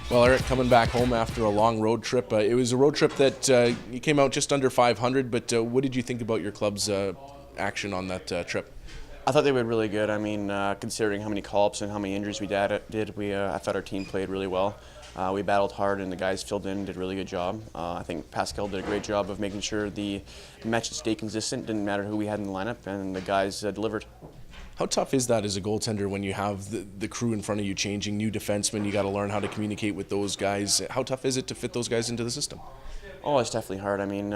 Well, Eric, coming back home after a long road trip, it was a road trip that you came out just under 500, but what did you think about your club's action on that trip? I thought they were really good. I mean, considering how many call-ups and how many injuries we did, I thought our team played really well. We battled hard, and the guys filled in, did a really good job. I think Pascal did a great job of making sure the match stayed consistent. Didn't matter who we had in the lineup, and the guys delivered. How tough is that as a goaltender when you have the crew in front of you changing, new defensemen, you got to learn how to communicate with those guys. How tough is it to fit those guys into the system? Oh, it's definitely hard. I mean,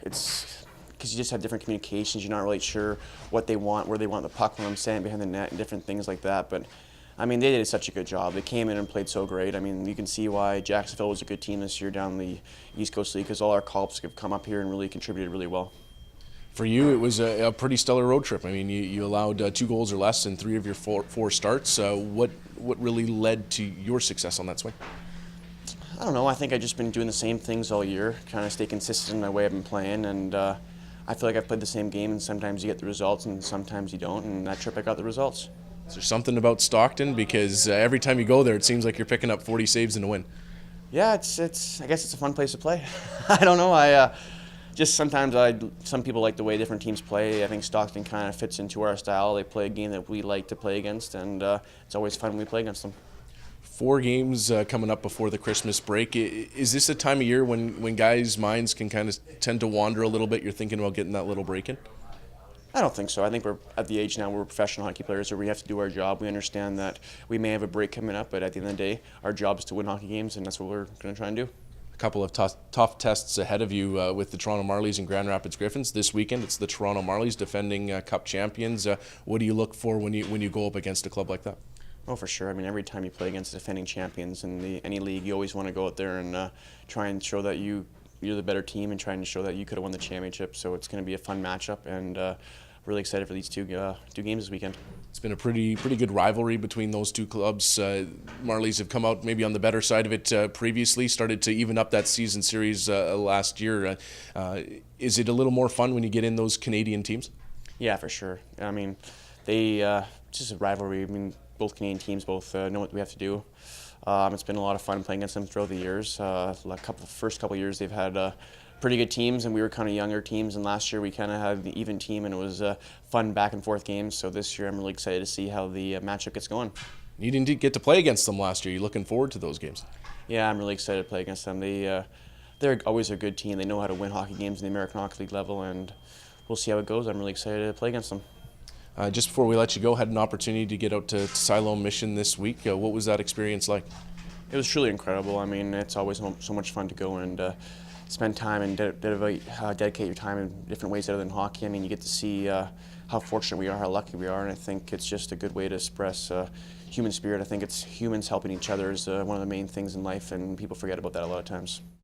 it's because you just have different communications. You're not really sure what they want, where they want the puck when I'm standing behind the net, and different things like that. But I mean, they did such a good job. They came in and played so great. I mean, you can see why Jacksonville was a good team this year down the East Coast League, because all our call-ups have come up here and really contributed really well. For you, it was a pretty stellar road trip. I mean, you allowed 2 goals or less in 3 of your four starts. What really led to your success on that swing? I don't know. I think I've just been doing the same things all year, trying to stay consistent in my way I've been playing, and I feel like I've played the same game, and sometimes you get the results and sometimes you don't, and that trip I got the results. Is there something about Stockton? Because every time you go there, it seems like you're picking up 40 saves in a win. Yeah, I guess it's a fun place to play. I don't know. Just sometimes some people like the way different teams play. I think Stockton kind of fits into our style. They play a game that we like to play against, and it's always fun when we play against them. 4 games coming up before the Christmas break. Is this a time of year when guys' minds can kind of tend to wander a little bit? You're thinking about getting that little break in? I don't think so. I think we're at the age now where we're professional hockey players, so we have to do our job. We understand that we may have a break coming up, but at the end of the day, our job is to win hockey games, and that's what we're going to try and do. A couple of tough tests ahead of you with the Toronto Marlies and Grand Rapids Griffins. This weekend, it's the Toronto Marlies defending Cup champions. What do you look for when you go up against a club like that? Oh, for sure. I mean, every time you play against defending champions in any league, you always want to go out there and try and show that you're the better team and trying to show that you could have won the championship. So it's going to be a fun matchup, and really excited for these two games this weekend. It's been a pretty good rivalry between those two clubs. Marlies have come out maybe on the better side of it previously, started to even up that season series last year. Is it a little more fun when you get in those Canadian teams? Yeah, for sure. I mean, it's just a rivalry. I mean, both Canadian teams both know what we have to do. It's been a lot of fun playing against them throughout the years. First couple of years they've had pretty good teams, and we were kind of younger teams, and last year we kind of had the even team, and it was fun back and forth games. So this year I'm really excited to see how the matchup gets going. You didn't get to play against them last year. You looking forward to those games? Yeah, I'm really excited to play against them. They're always a good team. They know how to win hockey games in the American Hockey League level, and we'll see how it goes. I'm really excited to play against them. Just before we let you go, had an opportunity to get out to Siloam Mission this week. What was that experience like? It was truly incredible. I mean, it's always so much fun to go and spend time and dedicate your time in different ways other than hockey. I mean, you get to see how fortunate we are, how lucky we are, and I think it's just a good way to express human spirit. I think it's humans helping each other is one of the main things in life, and people forget about that a lot of times.